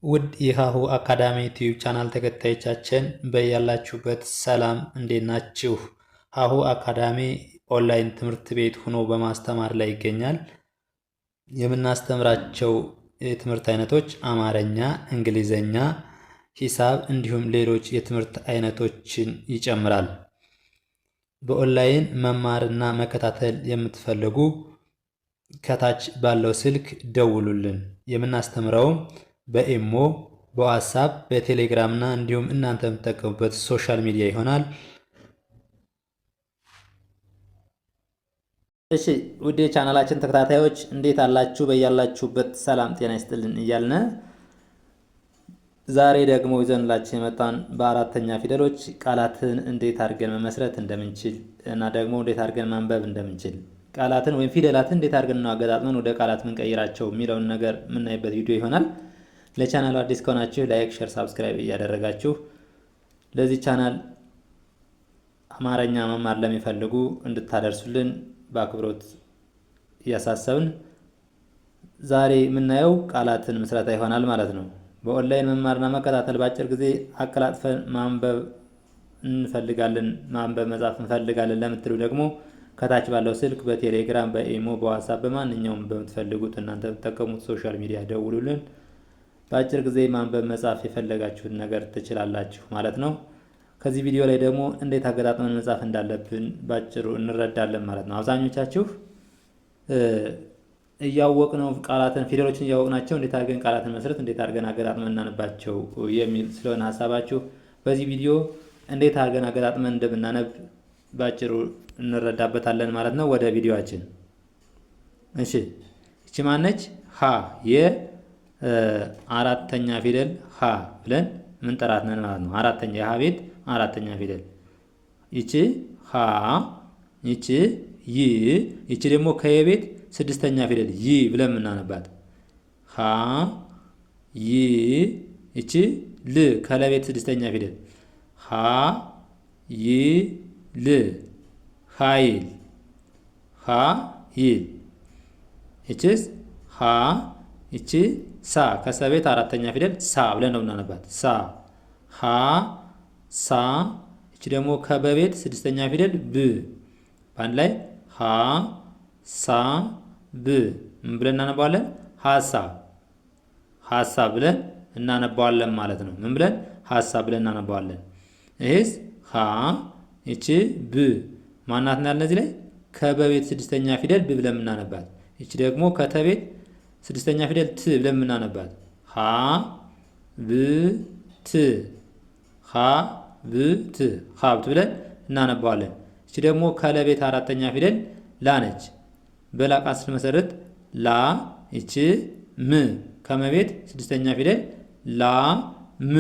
ውድ የሃሁ አካዳሚ ዩቲዩብ ቻናል ተከታዮቻችን በያላችሁበት ሰላም እንዴት ናችሁ? ሃሁ አካዳሚ ኦንላይን ትምህርት ቤት ሆኖ በማስተማር ላይ ይገኛል። የምናስተምራቸው የትምህርት አይነቶች አማርኛ፣ እንግሊዘኛ፣ ሂሳብ እንዲሁም ሌሎች የትምህርት አይነቶችን ይጨምራል። በኦንላይን መማርና መከታተል የምትፈልጉ ከታች ባለው ስልክ ደውሉልን። የምናስተምረውም በኢሞ፣ በዋትስአፕ፣ በቴሌግራም እና እንዲሁም እናንተ የምትጠቀሙበት ሶሻል ሚዲያ ይሆናል። እሺ ውድ የቻናላችን ተከታታዮች እንዴት አላችሁ? በያላችሁበት ሰላም ጤና ይስጥልን እያልን ዛሬ ደግሞ ይዘንላችሁ የመጣን በአራተኛ ፊደሎች ቃላትን እንዴት አድርገን መመስረት እንደምንችል እና ደግሞ እንዴት አድርገን ማንበብ እንደምንችል ቃላትን ወይም ፊደላትን እንዴት አድርገን ነው አገጣጥመን ወደ ቃላት ምንቀይራቸው የሚለውን ነገር የምናይበት ቪዲዮ ይሆናል። ለቻናሉ አዲስ ከሆናችሁ ላይክ፣ ሼር፣ ሳብስክራይብ እያደረጋችሁ ለዚህ ቻናል አማርኛ መማር ለሚፈልጉ እንድታደርሱልን በአክብሮት እያሳሰብን ዛሬ የምናየው ቃላትን ምስረታ ይሆናል ማለት ነው። በኦንላይን መማርና መከታተል በአጭር ጊዜ አቀላጥፈን ማንበብ እንፈልጋለን፣ ማንበብ መጻፍ እንፈልጋለን ለምትሉ ደግሞ ከታች ባለው ስልክ በቴሌግራም፣ በኢሞ፣ በዋትስአፕ በማንኛውም በምትፈልጉት እናንተ የምትጠቀሙት ሶሻል ሚዲያ ደውሉልን። በአጭር ጊዜ ማንበብ መጻፍ የፈለጋችሁን ነገር ትችላላችሁ ማለት ነው። ከዚህ ቪዲዮ ላይ ደግሞ እንዴት አገጣጥመን መጻፍ እንዳለብን ባጭሩ እንረዳለን ማለት ነው። አብዛኞቻችሁ እያወቅነው ቃላትን ፊደሎችን እያወቅናቸው እንዴት አድርገን ቃላትን መስረት እንዴት አድርገን አገጣጥመን እናነባቸው የሚል ስለሆነ ሀሳባችሁ በዚህ ቪዲዮ እንዴት አድርገን አገጣጥመን እንደምናነብ ባጭሩ እንረዳበታለን ማለት ነው። ወደ ቪዲዮአችን። እሺ እቺ ማነች? ሀ የአራተኛ ፊደል ሀ ብለን ምን ጠራት ነን ማለት ነው። አራተኛ የሀ ቤት አራተኛ ፊደል ይቺ ሀ፣ ይቺ ይ፣ ይቺ ደግሞ ከየቤት ስድስተኛ ፊደል ይ ብለን ምናነባት ሀ ይ፣ ይቺ ል ከለቤት ስድስተኛ ፊደል ሀ ይ ል ኃይል ኃይል። ይቺስ ሀ፣ ይቺ ሳ ከሰቤት አራተኛ ፊደል ሳ ብለን ነው የምናነባት ሳ ሀ ሳ። ይቺ ደግሞ ከበቤት ስድስተኛ ፊደል ብ በአንድ ላይ ሀ ሳ ብ ምን ብለን እናነባዋለን? ሀሳብ ሀሳብ ብለን እናነባዋለን ማለት ነው። ምን ብለን? ሀሳብ ብለን እናነባዋለን። ይሄስ ሀ፣ ይቺ ብ ማናት ናል? እነዚህ ላይ ከበቤት ስድስተኛ ፊደል ብ ብለን የምናነባት። ይቺ ደግሞ ከተቤት ስድስተኛ ፊደል ት ብለን የምናነባት ሀ ብ ት ሀ ብ ት ሀብት ብለን እናነባዋለን። ይቺ ደግሞ ከለቤት አራተኛ ፊደል ላ ነች። በላቃ ስንመሰርት ላ፣ ይቺ ም ከመቤት ስድስተኛ ፊደል ላ ም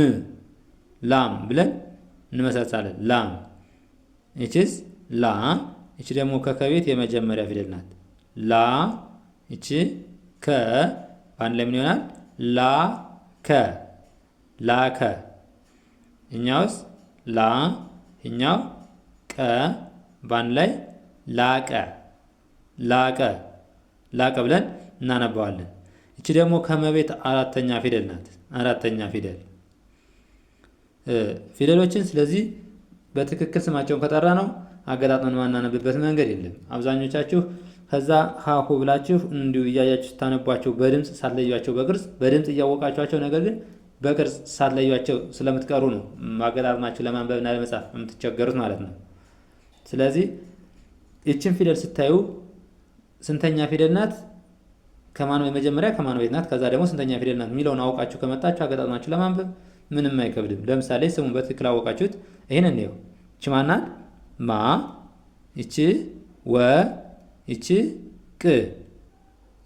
ላም ብለን እንመሰርታለን። ላም። ይቺስ ላ፣ ይቺ ደግሞ ከከቤት የመጀመሪያ ፊደል ናት። ላ፣ ይቺ ከ በአንድ ላይ ምን ይሆናል? ላ ከ ላከ። እኛውስ ላ፣ እኛው ቀ በአንድ ላይ ላቀ ላቀ ላቀ ብለን እናነባዋለን። ይቺ ደግሞ ከመቤት አራተኛ ፊደል ናት። አራተኛ ፊደል ፊደሎችን ስለዚህ በትክክል ስማቸውን ከጠራ ነው አገጣጥመን ማናነብበት መንገድ የለም። አብዛኞቻችሁ ከዛ ሀሁ ብላችሁ እንዲሁ እያያችሁ ስታነቧቸው በድምፅ ሳትለዩቸው በቅርጽ በድምፅ እያወቃችኋቸው ነገር ግን በቅርጽ ሳትለዩቸው ስለምትቀሩ ነው አገጣጥማችሁ ለማንበብና ለመጻፍ የምትቸገሩት ማለት ነው። ስለዚህ ይችን ፊደል ስታዩ ስንተኛ ፊደል ናት? ከማን የመጀመሪያ ከማን ቤት ናት? ከዛ ደግሞ ስንተኛ ፊደል ናት የሚለውን አውቃችሁ ከመጣችሁ አገጣጥማችሁ ለማንበብ ምንም አይከብድም። ለምሳሌ ስሙን በትክክል አወቃችሁት። ይሄንን ነው። እቺ ማናት? ማ፣ ይቺ ወ፣ ይቺ ቅ።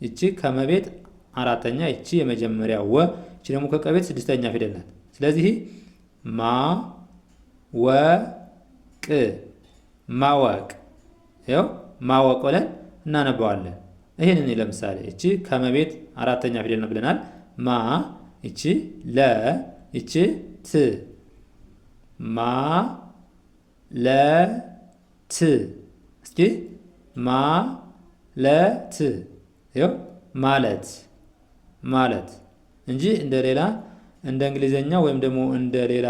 ይቺ ከመቤት አራተኛ፣ ይቺ የመጀመሪያ ወ፣ ይቺ ደግሞ ከቀቤት ስድስተኛ ፊደል ናት። ስለዚህ ማ ወ ቅ ማወቅ። ይኸው ማወቅ ብለን እናነባዋለን። ይሄንን ለምሳሌ እቺ ከመቤት አራተኛ ፊደል ነው ብለናል። ማ፣ ይቺ ለ፣ ይቺ ት ማ ለ ት። እስኪ ማ ለ ት ይኸው ማለት ማለት እንጂ እንደ ሌላ እንደ እንግሊዘኛ ወይም ደግሞ እንደ ሌላ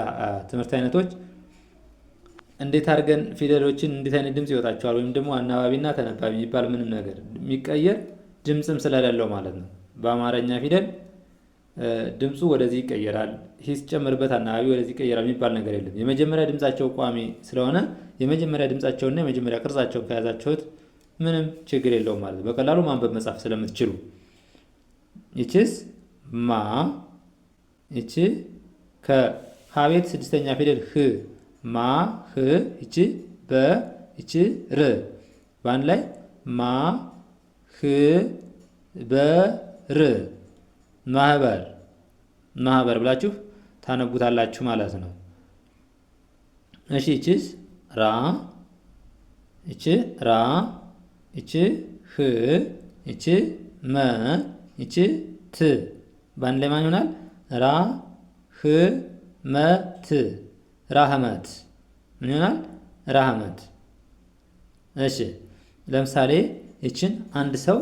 ትምህርት አይነቶች እንዴት አድርገን ፊደሎችን እንዴት አይነት ድምጽ ይወጣቸዋል ወይም ደግሞ አናባቢና ተነባቢ የሚባል ምንም ነገር የሚቀየር ድምጽም ስለሌለው ማለት ነው። በአማርኛ ፊደል ድምፁ ወደዚህ ይቀየራል፣ ሂስ ጨምርበት አናባቢ ወደዚህ ይቀየራል የሚባል ነገር የለም። የመጀመሪያ ድምጻቸው ቋሚ ስለሆነ የመጀመሪያ ድምጻቸውና የመጀመሪያ ቅርጻቸውን ከያዛችሁት ምንም ችግር የለውም ማለት ነው። በቀላሉ ማንበብ መጻፍ ስለምትችሉ ይቺስ ማ፣ ይቺ ከሀ ቤት ስድስተኛ ፊደል ህ ማ ህ፣ ይቺ በ፣ ይቺ ር በአንድ ላይ ማ ህ በር ማህበር ማህበር ብላችሁ ታነቡታላችሁ ማለት ነው። እሺ ይቺስ ራ፣ ይቺ ራ፣ ይቺ ህ፣ ይቺ መ፣ ይቺ ት በአንድ ላይ ማን ይሆናል? ራ ህ መ ት ራህመት። ምን ይሆናል? ራህመት። እሺ ለምሳሌ ይችን አንድ ሰው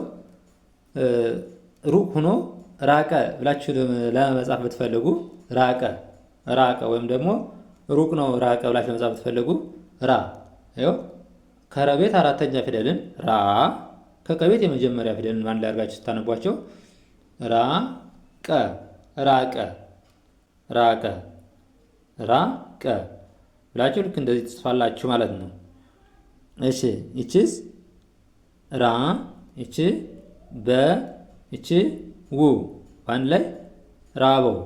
ሩቅ ሆኖ ራቀ ብላችሁ ለመጻፍ ብትፈልጉ ራቀ ራቀ፣ ወይም ደግሞ ሩቅ ነው ራቀ ብላችሁ ለመጻፍ ብትፈልጉ ራ፣ ይኸው ከረቤት አራተኛ ፊደልን ራ፣ ከቀቤት የመጀመሪያ ፊደልን አንድ ላይ አድርጋችሁ ስታነቧቸው ራቀ ራቀ ራቀ ራቀ ብላችሁ ልክ እንደዚህ ትጽፋላችሁ ማለት ነው። እሺ ይቺስ ራ፣ ይቺ በ፣ ይቺ ው በአንድ ላይ ራበው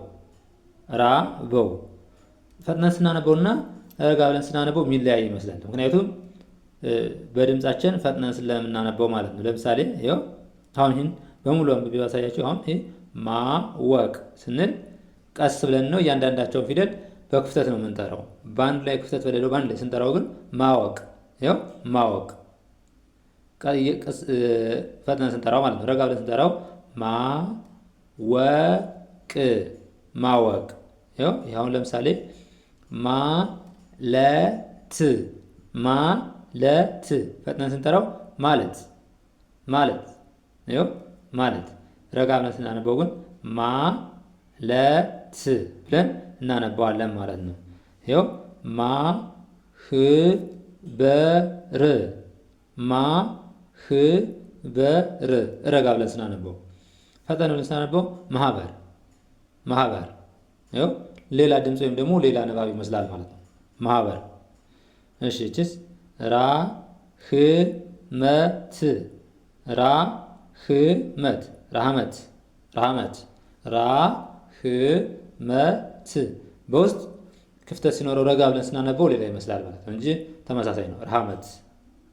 ራበው። ፈጥነን ስናነበውና ረጋ ብለን ስናነበው የሚለያይ ይመስላል። ምክንያቱም በድምጻችን ፈጥነን ስለምናነበው ማለት ነው። ለምሳሌ ይኸው አሁን ይህን በሙሉ አንብቤ ባሳያችሁ። አሁን ይሄ ማወቅ ስንል ቀስ ብለን ነው እያንዳንዳቸውን ፊደል በክፍተት ነው የምንጠራው። በአንድ ላይ ክፍተት በሌለው በአንድ ላይ ስንጠራው ግን ማወቅ፣ ይኸው ማወቅ ፈጥነን ስንጠራው ማለት ነው። ረጋ ብለን ስንጠራው ማወቅ ማወቅ። ይኸው አሁን ለምሳሌ ማለት ማለት ፈጥነን ስንጠራው ማለት ማለት፣ ይኸው ማለት። ረጋ ብለን ስናነበው ግን ማለት ብለን እናነባዋለን ማለት ነው። ይኸው ማህበር ማህበር ረጋ ብለን ስናነበው። ፈጠን ብለን ስናነበው ማህበር ማህበር። ይኸው ሌላ ድምፅ ወይም ደግሞ ሌላ ንባብ ይመስላል ማለት ነው። ማህበር። እሺ እቺስ ራህመት ራህመት ራህመት ራህመት ራህመት። በውስጥ ክፍተት ሲኖረው ረጋ ብለን ስናነበው ሌላ ይመስላል ማለት ነው እንጂ ተመሳሳይ ነው። ራህመት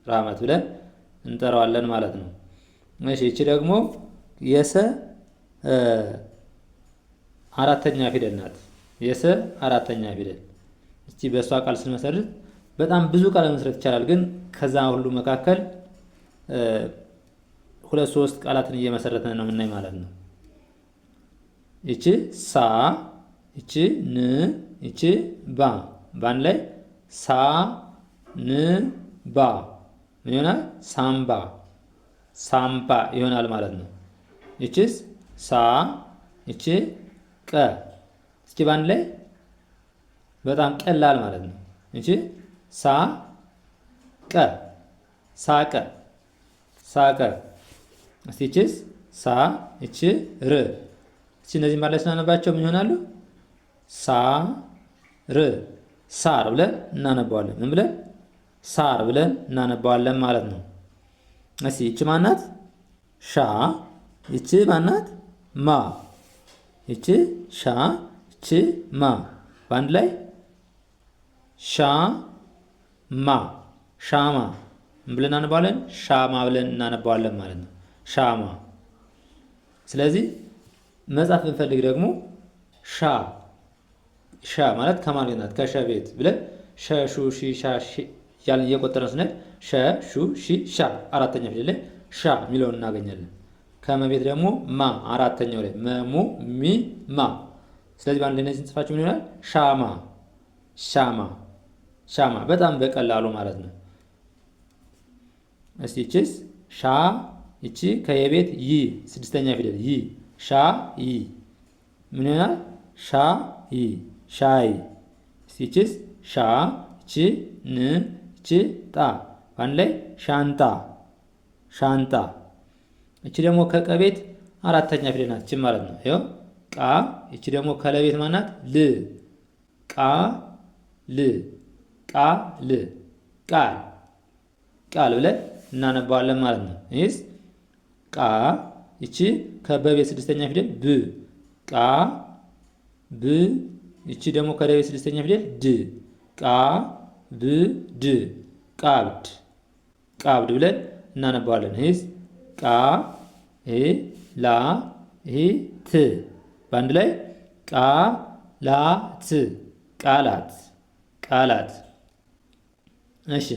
ራህመት ብለን እንጠራዋለን ማለት ነው። እሺ እቺ ደግሞ የሰ አራተኛ ፊደል ናት። የሰ አራተኛ ፊደል። እቺ በእሷ ቃል ስንመሰርት በጣም ብዙ ቃል መስረት ይቻላል፣ ግን ከዛ ሁሉ መካከል ሁለት ሶስት ቃላትን እየመሰረትን ነው የምናይ ማለት ነው። ይቺ ሳ፣ ይቺ ን፣ ይቺ ባ በአንድ ላይ ሳ ን ባ ምን ይሆናል? ሳምባ ሳምባ ይሆናል ማለት ነው። ይቺስ ሳ፣ ይቺ ቀ። እስኪ በአንድ ላይ በጣም ቀላል ማለት ነው። ይቺ ሳ ቀ ሳቀ ሳቀ። እስቲ ይቺስ ሳ፣ ይቺ ር። እስኪ እነዚህ ማለት ስናነባቸው ምን ይሆናሉ? ሳ ር ሳር ብለን እናነባዋለን። ምን ብለን? ሳር ብለን እናነባዋለን ማለት ነው። እስቲ ይቺ ማናት? ሻ። ይቺ ማናት? ማ። ይቺ ሻ፣ ይቺ ማ በአንድ ላይ ሻ ማ ሻማ ብለን እናነባዋለን። ሻማ ብለን እናነባዋለን ማለት ነው። ሻማ። ስለዚህ መጻፍ ብንፈልግ ደግሞ ሻ ሻ ማለት ከማለት ናት ከሸ ቤት ብለን ሸ ሹ ሺ ሻ ሺ ያልን እየቆጠረን ስንል ሸ ሹ ሺ ሻ አራተኛ ፊደል ላይ ሻ የሚለውን እናገኛለን። ከመቤት ደግሞ ማ አራተኛው ላይ መሙ ሚ ማ። ስለዚህ በአንድ ላይ እነዚህን ጽፋችሁ ምን ይሆናል? ሻማ ሻማ ሻማ። በጣም በቀላሉ ማለት ነው። እስቲ ይቺስ ሻ፣ ይቺ ከየቤት ይ ስድስተኛ ፊደል ይ ሻ ይ ምን ይሆናል? ሻይ ሻይ። ይቺስ ሻ ይቺ ን ይቺ ጣ በአንድ ላይ ሻንጣ ሻንጣ። እቺ ደግሞ ከቀቤት አራተኛ ፊደል ናት ማለት ነው። ይኸው ቃ። እቺ ደግሞ ከለቤት ማናት? ል ቃ ል ቃ ል ቃል ቃል ብለን እናነባዋለን ማለት ነው። ይህስ ቃ። እቺ ከበቤት ስድስተኛ ፊደል ብ ቃ ብ። እቺ ደግሞ ከለቤት ስድስተኛ ፊደል ድ ቃ ብ ድ ቃብድ ቃብድ ብለን እናነባዋለን። ይህስ ቃ ላ ት በአንድ ላይ ቃ ላ ት ቃላት ቃላት። እሺ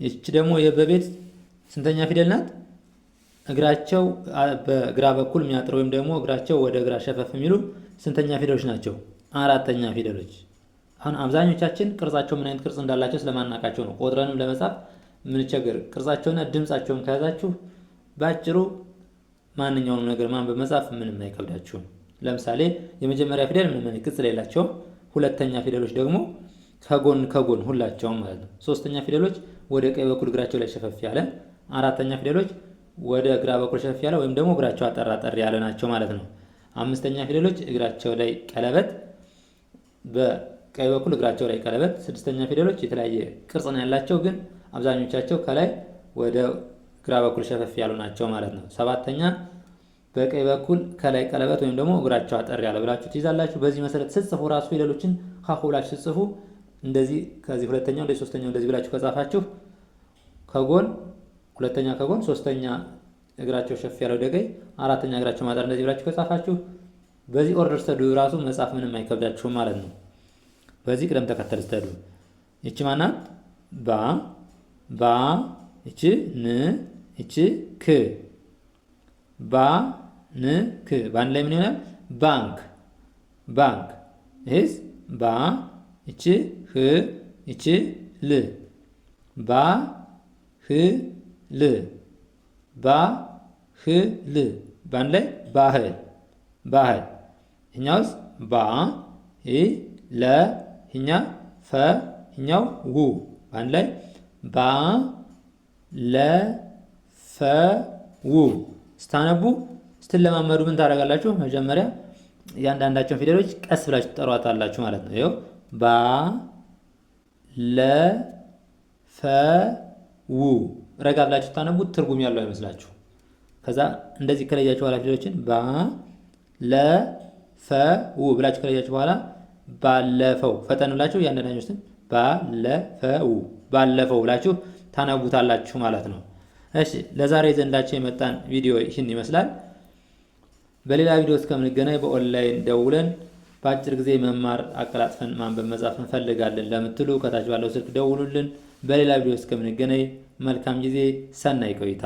ይቺ ደግሞ የበቤት ስንተኛ ፊደል ናት? እግራቸው በግራ በኩል የሚያጥር ወይም ደግሞ እግራቸው ወደ ግራ ሸፈፍ የሚሉ ስንተኛ ፊደሎች ናቸው? አራተኛ ፊደሎች። አሁን አብዛኞቻችን ቅርጻቸው ምን አይነት ቅርጽ እንዳላቸው ስለማናውቃቸው ነው ቆጥረንም ለመጻፍ ምንቸገር። ቅርጻቸውና ድምጻቸውን ከያዛችሁ ባጭሩ ማንኛውንም ነገር ማንበብ መጻፍ ምንም አይከብዳችሁም። ለምሳሌ የመጀመሪያ ፊደል ምንም ቅጽል የላቸውም። ሁለተኛ ፊደሎች ደግሞ ከጎን ከጎን ሁላቸውም ማለት ነው። ሶስተኛ ፊደሎች ወደ ቀኝ በኩል እግራቸው ላይ ሸፈፍ ያለ፣ አራተኛ ፊደሎች ወደ ግራ በኩል ሸፈፍ ያለ ወይም ደግሞ እግራቸው አጠር አጠር ያለ ናቸው ማለት ነው። አምስተኛ ፊደሎች እግራቸው ላይ ቀለበት፣ በቀኝ በኩል እግራቸው ላይ ቀለበት። ስድስተኛ ፊደሎች የተለያየ ቅርጽ ነው ያላቸው፣ ግን አብዛኞቻቸው ከላይ ወደ ግራ በኩል ሸፈፍ ያሉ ናቸው ማለት ነው። ሰባተኛ በቀኝ በኩል ከላይ ቀለበት ወይም ደግሞ እግራቸው አጠር ያለ ብላችሁ ትይዛላችሁ። በዚህ መሰረት ስትጽፉ ራሱ ፊደሎችን ሀሁ ብላችሁ ስትጽፉ እንደዚህ ከዚህ ሁለተኛው እንደዚህ ሶስተኛው እንደዚህ ብላችሁ ከጻፋችሁ ከጎን ሁለተኛ ከጎን ሶስተኛ እግራቸው ሸፍ ያለው ወደ ቀኝ አራተኛ እግራቸው ማጠር እንደዚህ ብላችሁ ከጻፋችሁ በዚህ ኦርደር ስትሄዱ ራሱ መጻፍ ምንም አይከብዳችሁም ማለት ነው። በዚህ ቅደም ተከተል ስትሄዱ ይቺ ማናት? ባ ባ። ይቺ ን ይቺ ክ ባ ን ክ በአንድ ላይ ምን ይሆናል? ባንክ ባንክ። ይህስ ባ ይቺ ህ ይቺ ል ባ ህ ል ባ ህ ል በአንድ ላይ ባህል ባህል። ይህኛውስ ባ ሂ ለ ይህኛ ፈ ይህኛው ው በአንድ ላይ ባ ለ ፈ ው። ስታነቡ ስትለማመዱ ምን ታደርጋላችሁ? መጀመሪያ እያንዳንዳቸውን ፊደሎች ቀስ ብላችሁ ትጠሯታላችሁ ማለት ነው። ይኸው ባ ለ ፈ ው። ረጋ ብላችሁ ስታነቡ ትርጉም ያለው አይመስላችሁ። ከዛ እንደዚህ ከለያችሁ በኋላ ፊደሎችን ባ ለ ፈ ው ብላችሁ ከለያችሁ በኋላ ባለፈው ፈጠን ብላችሁ እያንዳንዳችሁን ባለፈው ባለፈው ብላችሁ ታነቡታላችሁ ማለት ነው። እሺ ለዛሬ ዘንዳችሁ የመጣን ቪዲዮ ይህን ይመስላል። በሌላ ቪዲዮ እስከምንገናኝ በኦንላይን ደውለን በአጭር ጊዜ መማር አቀላጥፈን ማንበብ መጻፍ እንፈልጋለን ለምትሉ ከታች ባለው ስልክ ደውሉልን። በሌላ ቪዲዮ እስከምንገናኝ መልካም ጊዜ፣ ሰናይ ቆይታ